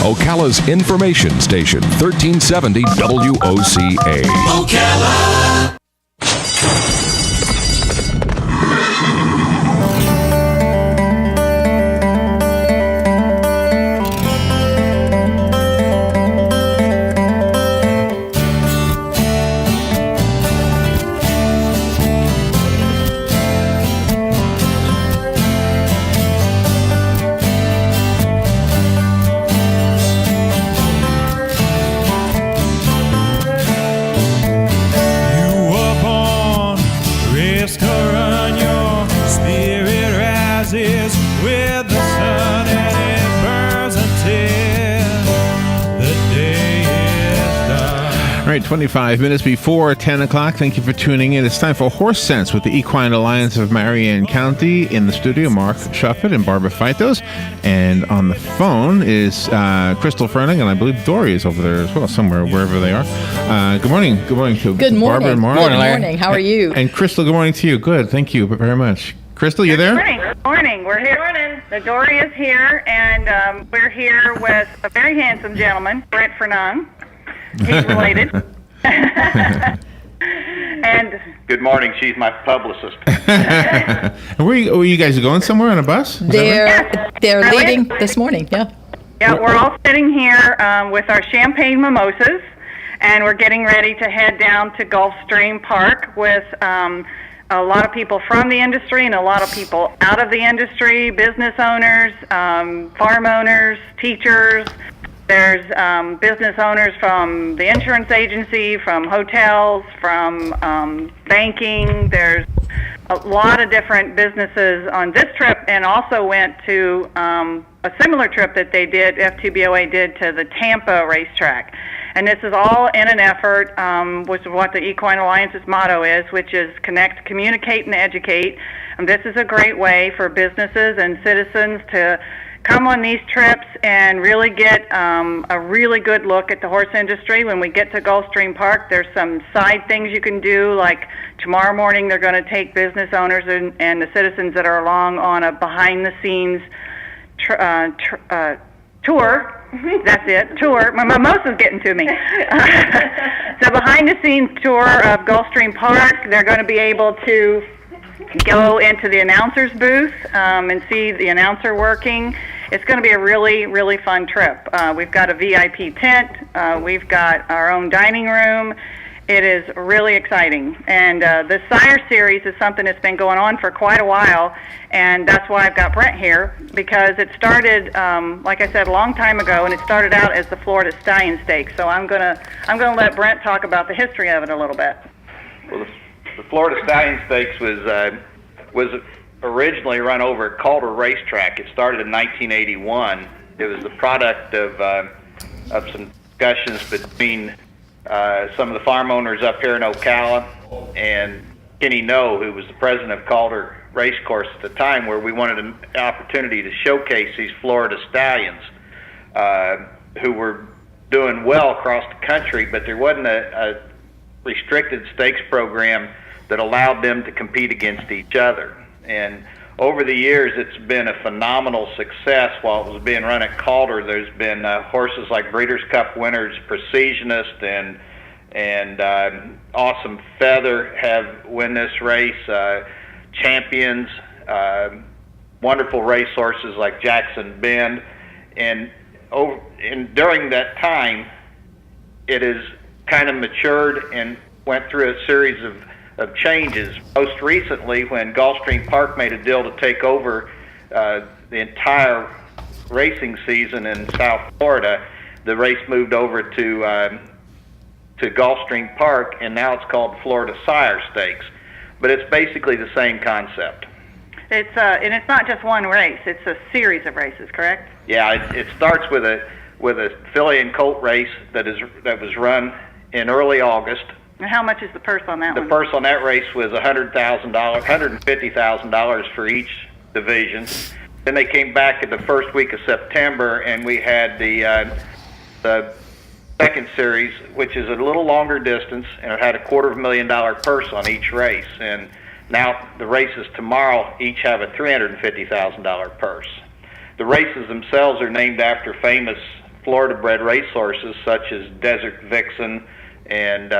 Ocala's information station, 1370 WOCA. Ocala. With the sun and it burns until the day is done. All right, 25 minutes before 10 o'clock. Thank you for tuning in. It's time for Horse Sense with the Equine Alliance of Marion County. In the studio, Mark Shuffett and Barbara Feitos. And on the phone is Crystal Ferning, and I believe Dory is over there as well, somewhere, wherever they are. Good morning. Good morning to Barbara and Mark. Good morning. How are you? And Crystal, good morning to you. Good. Thank you very much. Crystal, you there? Good morning. We're here. The Dory is here, and we're here with a very handsome gentleman, Brent Fernand. He's related. And good morning. She's my publicist. Were you guys going somewhere on a bus? They're leaving this morning. Yeah. Yeah, we're all sitting here with our champagne mimosas, and we're getting ready to head down to Gulfstream Park with a lot of people from the industry and a lot of people out of the industry, business owners, farm owners, teachers. There's business owners from the insurance agency, from hotels, from banking. There's a lot of different businesses on this trip, and also went to a similar trip that they did, FTBOA did, to the Tampa racetrack. And this is all in an effort, which is what the Equine Alliance's motto is, which is connect, communicate, and educate. And this is a great way for businesses and citizens to come on these trips and really get a really good look at the horse industry. When we get to Gulfstream Park, there's some side things you can do, like tomorrow morning they're going to take business owners and the citizens that are along on a behind-the-scenes tour. That's it, tour. My mimosa's getting to me. So behind-the-scenes tour of Gulfstream Park. They're going to be able to go into the announcer's booth and see the announcer working. It's going to be a really, really fun trip. We've got a VIP tent. We've got our own dining room. It is really exciting. And the Sire Series is something that's been going on for quite a while, and that's why I've got Brent here, because it started, like I said, a long time ago, and it started out as the Florida Stallion Stakes. So I'm gonna let Brent talk about the history of it a little bit. Well, the Florida Stallion Stakes was originally run over at Calder Racetrack. It started in 1981. It was the product of some discussions between some of the farm owners up here in Ocala and Kenny Noe, who was the president of Calder Racecourse at the time, where we wanted an opportunity to showcase these Florida stallions who were doing well across the country, but there wasn't a restricted stakes program that allowed them to compete against each other. And over the years, it's been a phenomenal success. While it was being run at Calder, there's been horses like Breeders' Cup winners, Precisionist and Awesome Feather have win this race. Champions, wonderful race horses like Jackson Bend, and during that time, it has kind of matured and went through a series of changes. Most recently, when Gulfstream Park made a deal to take over the entire racing season in South Florida, the race moved over to Gulfstream Park, and now it's called Florida Sire Stakes. But it's basically the same concept. And it's not just one race; it's a series of races, correct? Yeah, it starts with a filly and colt race that was run in early August. And how much is the purse on that one? The purse on that race was $150,000 for each division. Then they came back at the first week of September, and we had the second series, which is a little longer distance, and it had a $250,000 purse on each race. And now the races tomorrow each have a $350,000 purse. The races themselves are named after famous Florida-bred racehorses such as Desert Vixen and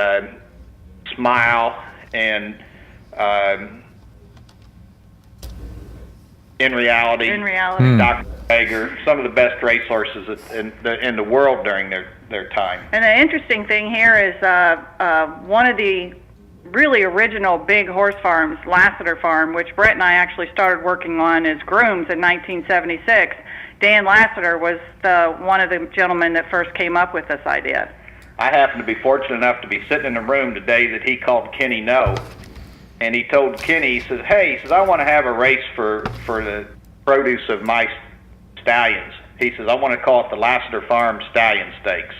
Smile and In Reality, Dr. Bager, some of the best racehorses in the world during their time. And the interesting thing here is one of the really original big horse farms, Lassiter Farm, which Brett and I actually started working on as grooms in 1976. Dan Lassiter was one of the gentlemen that first came up with this idea. I happen to be fortunate enough to be sitting in a room today that he called Kenny No. And he told Kenny, he says, hey, he says, I want to have a race for the produce of my stallions. He says, I want to call it the Lassiter Farm Stallion Stakes.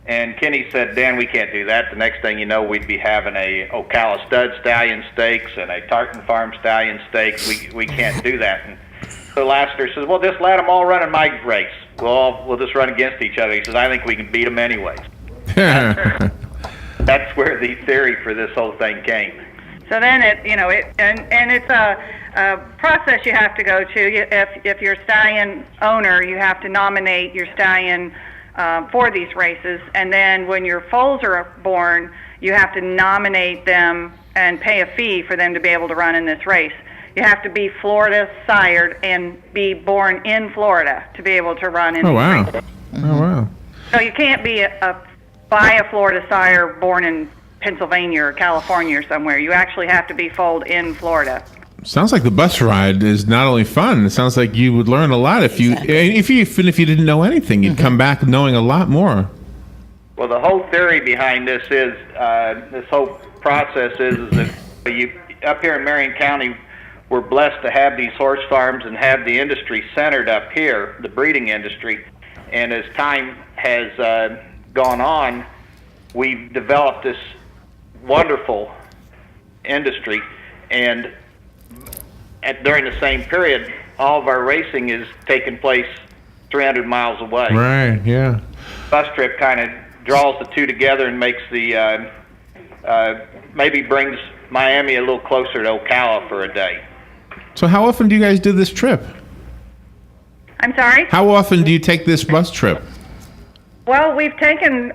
And Kenny said, Dan, we can't do that. The next thing you know, we'd be having a Ocala Stud Stallion Stakes and a Tartan Farm Stallion Stakes. We can't do that. And so Lassiter says, well, just let them all run in my race. We'll just run against each other. He says, I think we can beat them anyways. That's where the theory for this whole thing came. So then it's a process you have to go to. If you're a stallion owner, you have to nominate your stallion for these races, and then when your foals are born, you have to nominate them and pay a fee for them to be able to run in this race. You have to be Florida sired and be born in Florida to be able to run in Oh, wow. race. Oh, wow. So you can't be buy a Florida sire born in Pennsylvania or California or somewhere. You actually have to be foaled in Florida. Sounds like the bus ride is not only fun. It sounds like you would learn a lot even if you didn't know anything. You'd come back knowing a lot more. Well, the whole theory behind this is this whole process is that up here in Marion County, we're blessed to have these horse farms and have the industry centered up here, the breeding industry. And as time has gone on, we've developed this wonderful industry, and during the same period, all of our racing is taking place 300 miles away. Right, yeah. Bus trip kind of draws the two together and makes the maybe brings Miami a little closer to Ocala for a day. So how often do you guys do this trip? I'm sorry? How often do you take this bus trip? Well, we're taking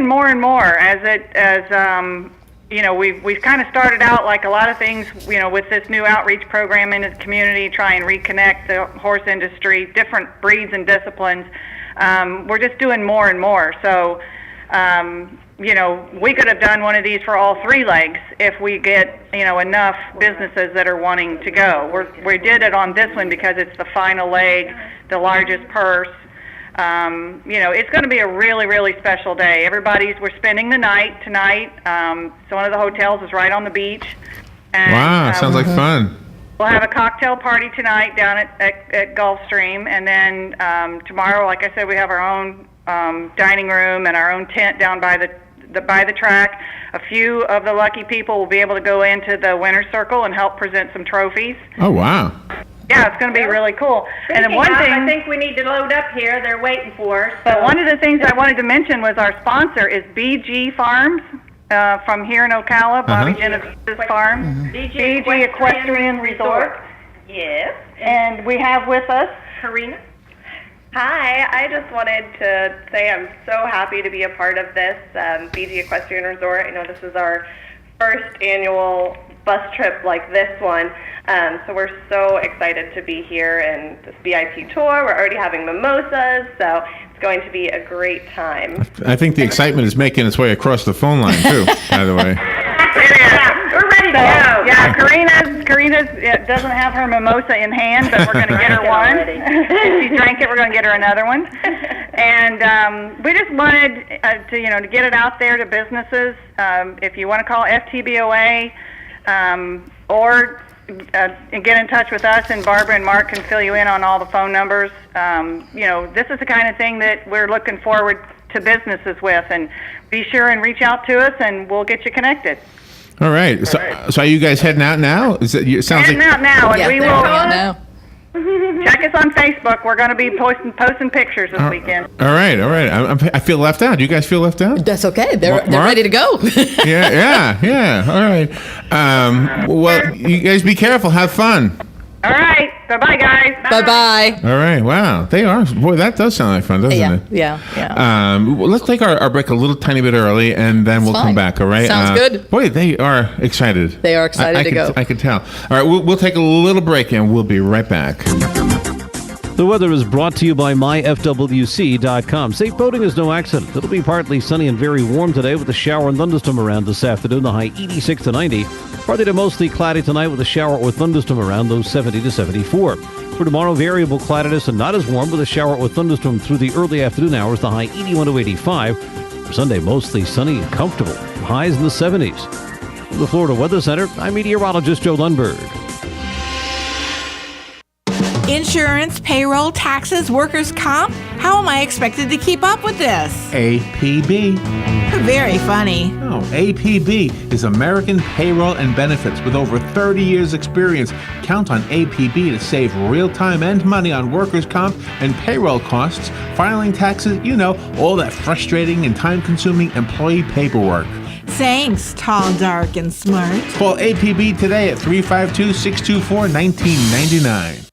more and more we've kind of started out like a lot of things, with this new outreach program in the community, try and reconnect the horse industry, different breeds and disciplines. We're just doing more and more. So, we could have done one of these for all three legs if we get, enough businesses that are wanting to go. We did it on this one because it's the final leg, the largest purse. It's going to be a really, really special day. We're spending the night tonight. So one of the hotels is right on the beach. And, wow, sounds like fun. We'll have a cocktail party tonight down at Gulfstream, and then tomorrow, like I said, we have our own dining room and our own tent down by the track. A few of the lucky people will be able to go into the winner's circle and help present some trophies. Oh, wow. Yeah, it's going to be really cool. And then one thing, I think we need to load up here. They're waiting for us. But one of the things I wanted to mention was our sponsor is BG Farms from here in Ocala, Bobby Genesis Farm. BG Equestrian Resort. Yes. And we have with us Karina. Hi, I just wanted to say I'm so happy to be a part of this BG Equestrian Resort. I know this is our first annual bus trip like this one. So we're so excited to be here and this VIP tour. We're already having mimosas, so it's going to be a great time. I think the excitement is making its way across the phone line, too, by the way. Yeah, we're ready to go. Yeah, Karina doesn't have her mimosa in hand, but we're going to get her one. If she drank it, we're going to get her another one. And we just wanted to get it out there to businesses. If you want to call FTBOA or and get in touch with us, and Barbara and Mark can fill you in on all the phone numbers. This is the kind of thing that we're looking forward to businesses with, and be sure and reach out to us, and we'll get you connected. All right. So are you guys heading out now? It sounds Heading like out now, and we will now. check us on Facebook. We're going to be posting pictures this weekend. All right. I feel left out. Do you guys feel left out? That's okay. They're Mark? ready to go. Yeah. All right. Well, you guys be careful. Have fun. All right. Bye-bye, guys. Bye-bye. All right. Wow. They are. Boy, that does sound like fun, doesn't it? Yeah. Well, let's take our break a little tiny bit early, and then we'll come fine. back, all right? Sounds good. Boy, they are excited. They are excited to go. I can tell. All right, we'll take a little break, and we'll be right back. The weather is brought to you by myfwc.com. Safe boating is no accident. It'll be partly sunny and very warm today with a shower and thunderstorm around this afternoon, the high 86 to 90. Partly to mostly cloudy tonight with a shower or thunderstorm around those 70 to 74. For tomorrow, variable cloudiness and not as warm with a shower or thunderstorm through the early afternoon hours, the high 81 to 85. For Sunday, mostly sunny and comfortable, highs in the 70s. From the Florida Weather Center, I'm meteorologist Joe Lundberg. Insurance, payroll, taxes, workers' comp? How am I expected to keep up with this? APB. Very funny. No, APB is American Payroll and Benefits with over 30 years experience. Count on APB to save real time and money on workers' comp and payroll costs, filing taxes, all that frustrating and time-consuming employee paperwork. Thanks, tall, dark, and smart. Call APB today at 352-624-1999.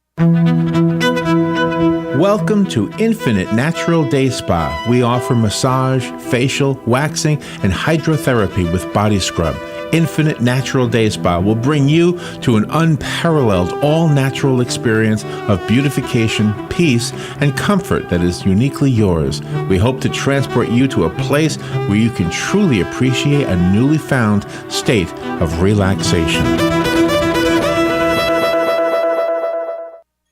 Welcome to Infinite Natural Day Spa. We offer massage, facial, waxing, and hydrotherapy with body scrub. Infinite Natural Day Spa will bring you to an unparalleled all-natural experience of beautification, peace, and comfort that is uniquely yours. We hope to transport you to a place where you can truly appreciate a newly found state of relaxation.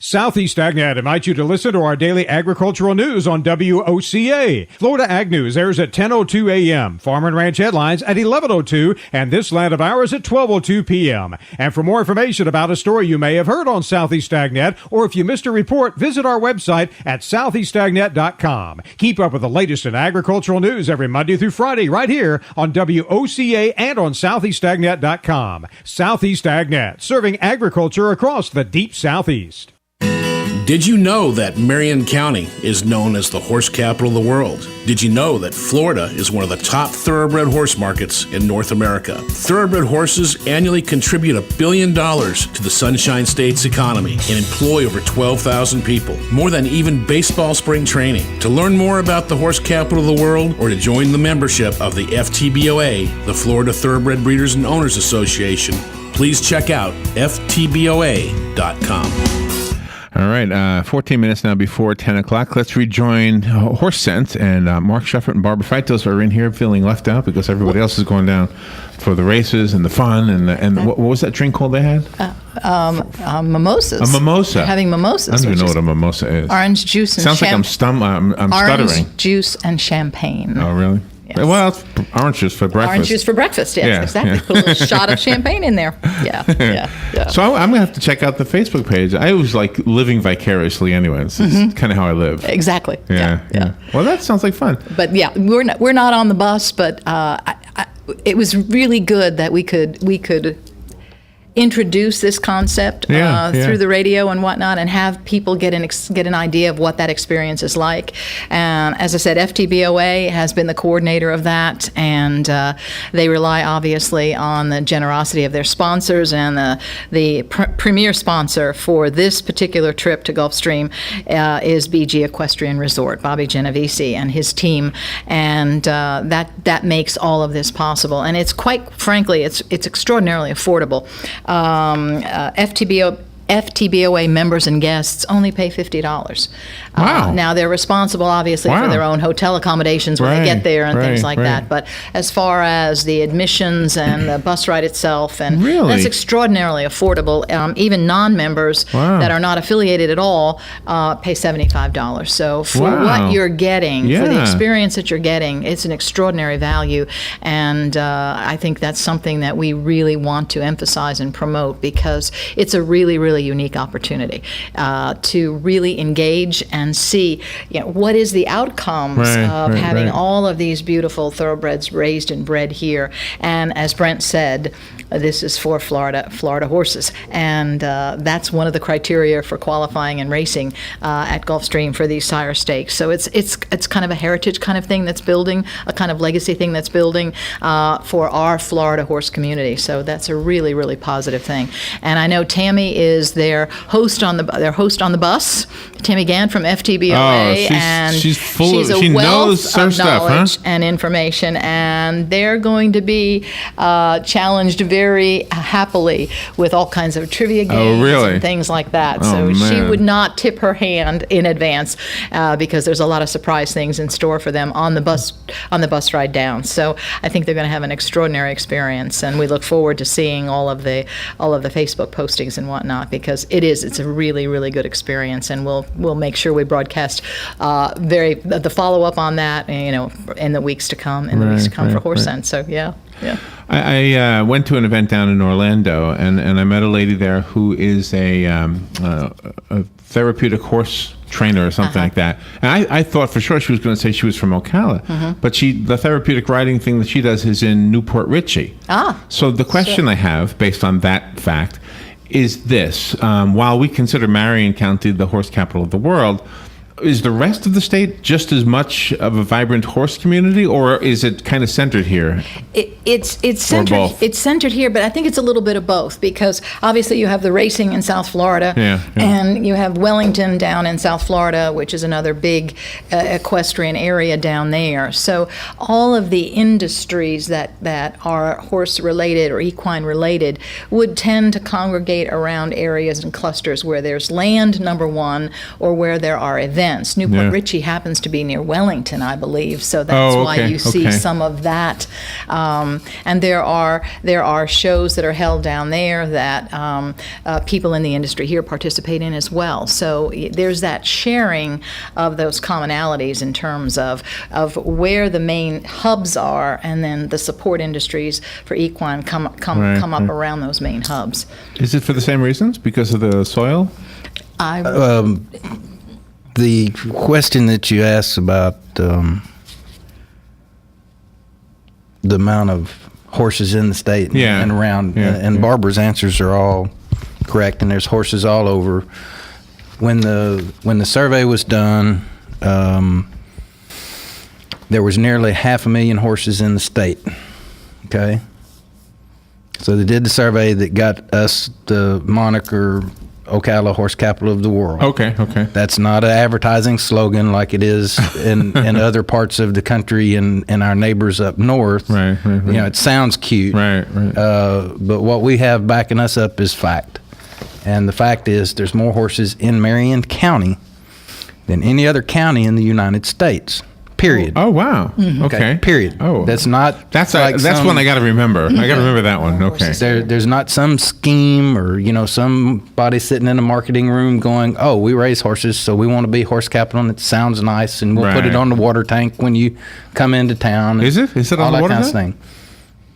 Southeast AgNet invites you to listen to our daily agricultural news on WOCA. Florida Ag News airs at 10:02 a.m., Farm and Ranch headlines at 11:02, and This Land of Ours at 12:02 p.m. And for more information about a story you may have heard on Southeast AgNet, or if you missed a report, visit our website at southeastagnet.com. Keep up with the latest in agricultural news every Monday through Friday right here on WOCA and on southeastagnet.com. Southeast AgNet, serving agriculture across the deep Southeast. Did you know that Marion County is known as the horse capital of the world? Did you know that Florida is one of the top thoroughbred horse markets in North America? Thoroughbred horses annually contribute $1 billion to the Sunshine State's economy and employ over 12,000 people, more than even baseball spring training. To learn more about the horse capital of the world or to join the membership of the FTBOA, the Florida Thoroughbred Breeders and Owners Association, please check out ftboa.com. All right, 14 minutes now before 10 o'clock. Let's rejoin Horse Sense, and Mark Shuffert and Barbara Feitos are in here feeling left out because everybody else is going down for the races and the fun and what was that drink called they had? Mimosas. A mimosa. They're having mimosas. I don't even know what a mimosa is. Orange juice and sounds like I'm stuttering. Orange juice and champagne. Oh, really? Yes. Well, it's orange juice for breakfast. Orange juice for breakfast, yes, Yeah, exactly. yeah. Put a little shot of champagne in there. Yeah. So I'm going to have to check out the Facebook page. I was like living vicariously anyway. This is kind of how I live. Exactly. Yeah. Well, that sounds like fun. But yeah, we're not on the bus, but it was really good that we could introduce this concept through the radio and whatnot, and have people get an idea of what that experience is like. And as I said, FTBOA has been the coordinator of that, and they rely obviously on the generosity of their sponsors. And the premier sponsor for this particular trip to Gulfstream is BG Equestrian Resort, Bobby Genovese and his team, and that makes all of this possible. And it's quite frankly, it's extraordinarily affordable. FTBOA members and guests only pay $50. Wow. Now, they're responsible, obviously, for their own hotel accommodations when they get there and things like that. But as far as the admissions and the bus ride itself, and that's extraordinarily affordable. Even non-members that are not affiliated at all pay $75. So for what you're getting, for the experience that you're getting, it's an extraordinary value. And I think that's something that we really want to emphasize and promote, because it's a really, really unique opportunity to really engage and see what is the outcomes of having all of these beautiful thoroughbreds raised and bred here. And as Brent said, this is for Florida horses, and that's one of the criteria for qualifying and racing at Gulfstream for these sire stakes. So it's kind of a heritage kind of thing that's building, a kind of legacy thing that's building for our Florida horse community. So that's a really, really positive thing. And I know Tammy is was their host on the bus, Tammy Gant from FTBOA, and she's a wealth of knowledge stuff, and information, and they're going to be challenged very happily with all kinds of trivia games and things like that. So she would not tip her hand in advance because there's a lot of surprise things in store for them on the bus ride down. So I think they're going to have an extraordinary experience, and we look forward to seeing all of the Facebook postings and whatnot, because it's a really, really good experience, and we'll make sure we broadcast the follow up on that, in the weeks to come, for Horse Sense. So yeah. I went to an event down in Orlando, and I met a lady there who is a therapeutic horse trainer or something like that. And I thought for sure she was going to say she was from Ocala, but the therapeutic riding thing that she does is in Newport Richey. So the question I have, based on that fact, is this: while we consider Marion County the horse capital of the world, is the rest of the state just as much of a vibrant horse community, or is it kind of centered here? It's centered. It's centered here, but I think it's a little bit of both, because obviously you have the racing in South Florida, and you have Wellington down in South Florida, which is another big equestrian area down there. So all of the industries that are horse related or equine related would tend to congregate around areas and clusters where there's land, number one, or where there are events. Newport Richey happens to be near Wellington, I believe, so that's why you see some of that. And there are shows that are held down there that people in the industry here participate in as well. So there's that sharing of those commonalities in terms of where the main hubs are, and then the support industries for equine come up around those main hubs. Is it for the same reasons, because of the soil? The question that you asked about the amount of horses in the state and around, and Barbara's answers are all correct, and there's horses all over. When the survey was done, there was nearly 500,000 horses in the state. Okay, so they did the survey that got us the moniker Ocala, horse capital of the world. Okay. That's not an advertising slogan like it is in other parts of the country and our neighbors up north. Right. It sounds cute. Right. But what we have backing us up is fact. And the fact is there's more horses in Marion County than any other county in the United States. Period. Oh wow. Okay. Period. Oh, that's one I got to remember. I got to remember that one. Okay. There's not some scheme or somebody sitting in a marketing room going, "Oh, we raise horses, so we want to be horse capital, and it sounds nice, and we'll put it on the water tank when you come into town." Is it on the water tank? Thing.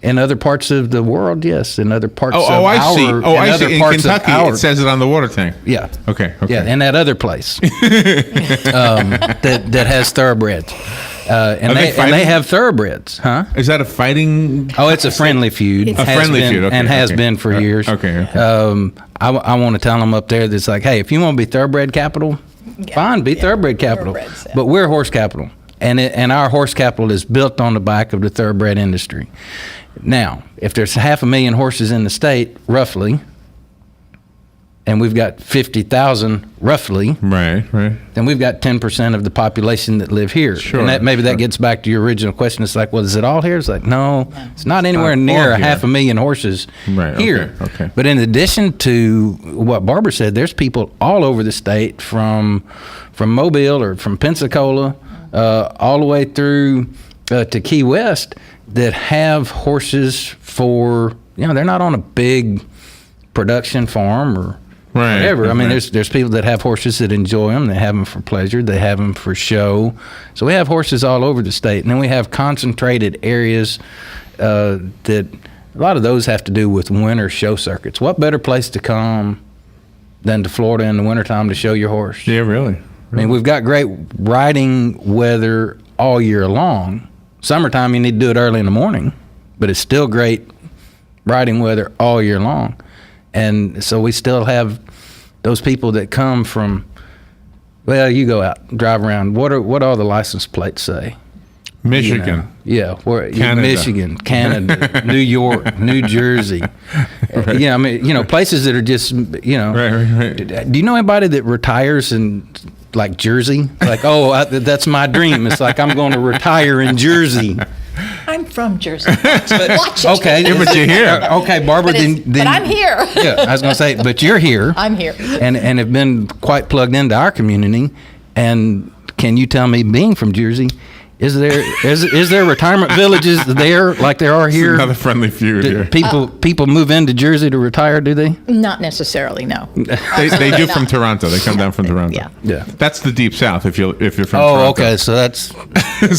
In other parts of the world, yes. In other parts I see. I see. In Kentucky, it says it on the water tank. Yeah. Okay. Yeah, and that other place that has thoroughbreds. And they have thoroughbreds, huh? Is that a fighting? Oh, it's a friendly feud. Feud, okay, and has been for years. Okay. I want to tell them up there that's like, hey, if you want to be thoroughbred capital, fine, be thoroughbred capital. But we're horse capital, and our horse capital is built on the back of the thoroughbred industry. Now, if there's 500,000 horses in the state, roughly, and we've got 50,000 roughly, right, then we've got 10% of the population that live here. Sure, and that gets back to your original question. It's like, well, is it all here? It's like, no, it's not anywhere near 500,000 horses here. Okay. But in addition to what Barbara said, there's people all over the state from Mobile or from Pensacola all the way through to Key West that have horses for, they're not on a big production farm or whatever. I mean, there's people that have horses that enjoy them. They have them for pleasure. They have them for show. So we have horses all over the state. And then we have concentrated areas that a lot of those have to do with winter show circuits. What better place to come than to Florida in the wintertime to show your horse? Yeah, really. I mean, we've got great riding weather all year long. Summertime, you need to do it early in the morning, but it's still great riding weather all year long. And so we still have those people that come from, well, you go out, drive around. What all the license plates say? Michigan. Michigan, Canada, New York, New Jersey. Right. Yeah, I mean, places that are just, Right. Do you know anybody that retires in like Jersey? Like, that's my dream. It's like I'm going to retire in Jersey. I'm from Jersey. Watch it. Okay, but you're here. Okay, Barbara. But I'm here. Yeah, I was going to say, but you're here. I'm here. And have been quite plugged into our community. And can you tell me, being from Jersey, is there retirement villages there like there are here? It's another friendly feud here. People move into Jersey to retire, do they? Not necessarily, no. They do from Toronto. They come down from Toronto. Yeah. That's the deep south. If you're from Toronto. Oh, okay. So that's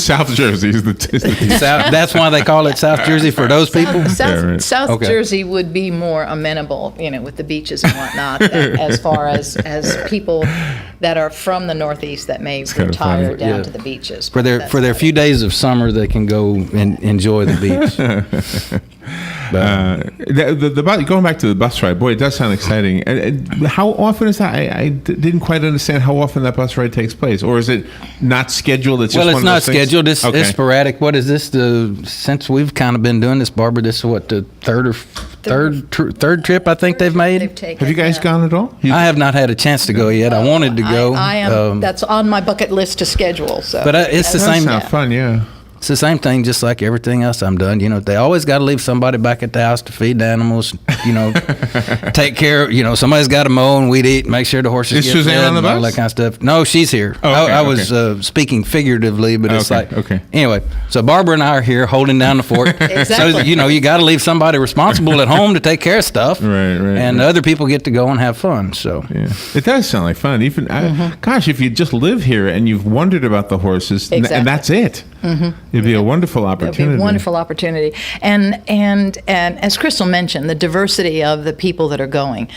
South Jersey is the deep south. That's why they call it South Jersey for those people. South Jersey would be more amenable, with the beaches and whatnot, as far as people that are from the Northeast that may retire down to the beaches. For their few days of summer, they can go and enjoy the beach. Going back to the bus ride, boy, it does sound exciting. And how often is that? I didn't quite understand how often that bus ride takes place, or is it not scheduled? It's just it's not scheduled. It's okay. Sporadic. What is this? Since we've kind of been doing this, Barbara, this is what, the third trip I think they've made. Have you guys gone at all? I have not had a chance to go yet. I wanted to go. I am. That's on my bucket list to schedule. So, but it's the same. Sound fun, yeah. It's the same thing, just like everything else I'm done. They always got to leave somebody back at the house to feed the animals. Take care. Somebody's got to mow and weed eat, make sure the horses get Suzanne fed on the bus? All that kind of stuff. No, she's here. Oh, okay, I was speaking figuratively, but it's anyway. So Barbara and I are here holding down the fort. Exactly. So you got to leave somebody responsible at home to take care of stuff. Right. And other people get to go and have fun. So yeah, it does sound like fun. Even gosh, if you just live here and you've wondered about the horses, and that's it. It'd be a wonderful opportunity. It'd be a wonderful opportunity. And as Crystal mentioned, the diversity of the people that are going,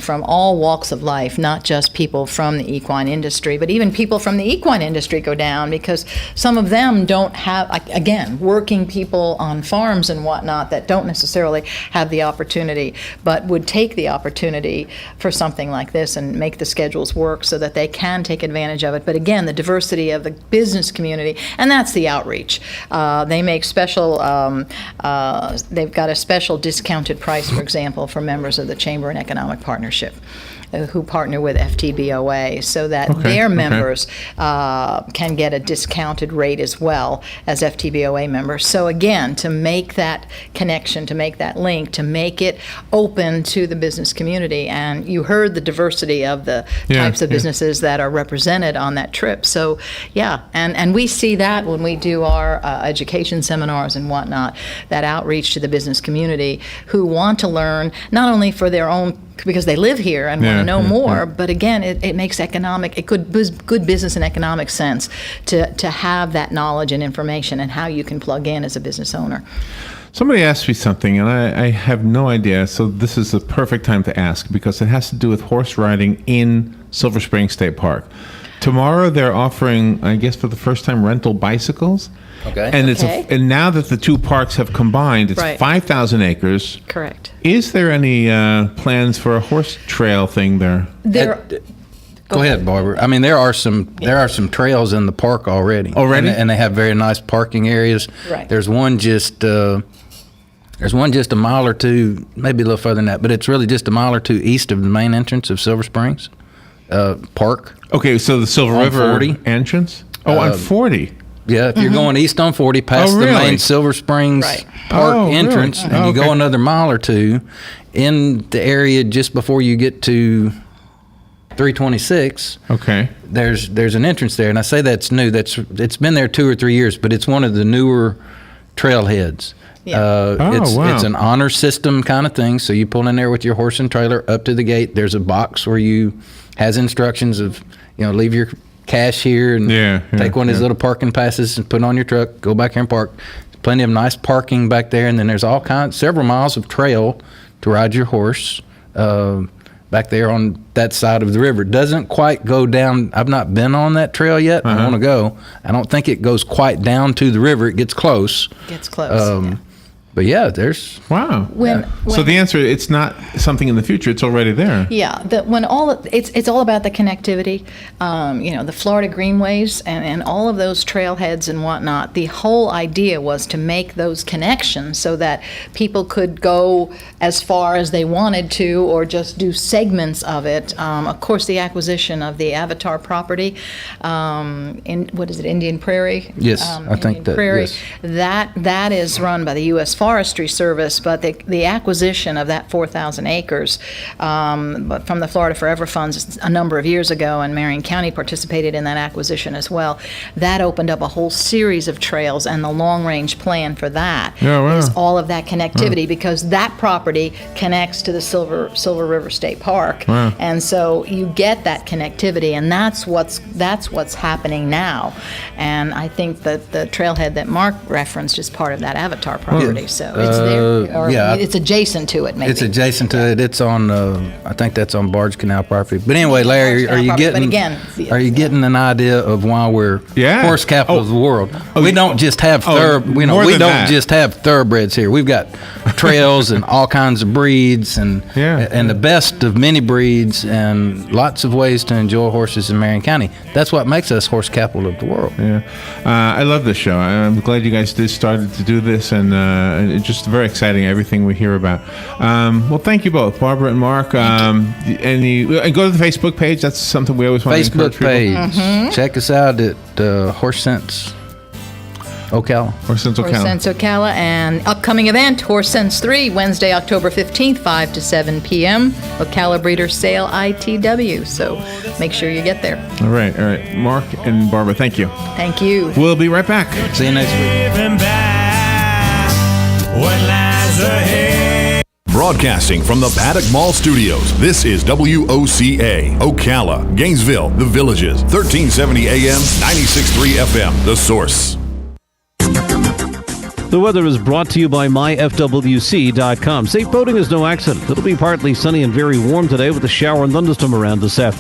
from all walks of life, not just people from the equine industry, but even people from the equine industry go down, because some of them don't have, again, working people on farms and whatnot that don't necessarily have the opportunity, but would take the opportunity for something like this and make the schedules work so that they can take advantage of it. But again, the diversity of the business community, and that's the outreach. They make special, they've got a special discounted price, for example, for members of the Chamber and Economic Partnership who partner with FTBOA, so that their members can get a discounted rate as well as FTBOA members. So again, to make that connection, to make that link, to make it open to the business community. And you heard the diversity of the types of businesses that are represented on that trip. So and we see that when we do our education seminars and whatnot, that outreach to the business community who want to learn, not only for their own, because they live here and want to know more, but again, it makes good business and economic sense to have that knowledge and information and how you can plug in as a business owner. Somebody asked me something, and I have no idea, so this is the perfect time to ask, because it has to do with horse riding in Silver Spring State Park. Tomorrow they're offering, I guess for the first time, rental bicycles. Okay. And and now that the two parks have combined, it's 5,000 acres. Correct. Is there any plans for a horse trail thing there? Go ahead, Barbara. I mean, there are some trails in the park already. And they have very nice parking areas. Right. There's one just a mile or two, maybe a little further than that, but it's really just a mile or two east of the main entrance of Silver Springs Park. Okay, so the Silver River 40. Entrance? On 40. Yeah, if you're going east on 40, past the main Silver Springs Park entrance, and you go another mile or two in the area just before you get to 326. Okay. There's an entrance there, and I say that's new. It's been there 2 or 3 years, but it's one of the newer trailheads. Yeah. It's an honor system kind of thing. So you pull in there with your horse and trailer up to the gate. There's a box where has instructions of leave your cash here and take one of these little parking passes and put it on your truck. Go back here and park. There's plenty of nice parking back there, and then there's several miles of trail to ride your horse back there on that side of the river. It doesn't quite go down. I've not been on that trail yet. I want to go. I don't think it goes quite down to the river. It gets close. Gets close. But yeah, there's wow. So the answer, it's not something in the future; it's already there. Yeah, it's all about the connectivity. The Florida greenways and all of those trailheads and whatnot. The whole idea was to make those connections so that people could go as far as they wanted to, or just do segments of it. Of course, the acquisition of the Avatar property in Indian Prairie. Yes, I think that. Prairie. Yes. That is run by the U.S. Forestry Service, but the acquisition of that 4,000 acres from the Florida Forever Funds a number of years ago, and Marion County participated in that acquisition as well. That opened up a whole series of trails, and the long-range plan for that is all of that connectivity, because that property connects to the Silver River State Park, and so you get that connectivity, and that's what's happening now. And I think that the trailhead that Mark referenced is part of that Avatar property, so it's there, or it's adjacent to it. Maybe it's adjacent to it. It's on. I think that's on Barge Canal property. But anyway, Larry, are you getting an idea of why we're horse capital of the world? We don't just have just have thoroughbreds here. We've got trails and all kinds of breeds and the best of many breeds and lots of ways to enjoy horses in Marion County. That's what makes us horse capital of the world. Yeah, I love this show. I'm glad you guys started to do this, and it's just very exciting, everything we hear about. Well, thank you both, Barbara and Mark. And go to the Facebook page. That's something we always want to encourage people. Facebook page. Check us out at Horse Sense Ocala. Horse Sense Ocala, and upcoming event, Horse Sense 3, Wednesday, October 15th, 5 to 7 p.m. Ocala Breeder Sale ITW. So make sure you get there. All right. Mark and Barbara, thank you. Thank you. We'll be right back. See you next week. Broadcasting from the Paddock Mall Studios, this is WOCA, Ocala, Gainesville, The Villages, 1370 AM, 96.3 FM, The Source. The weather is brought to you by myfwc.com. Safe boating is no accident. It'll be partly sunny and very warm today with a shower and thunderstorm around this afternoon.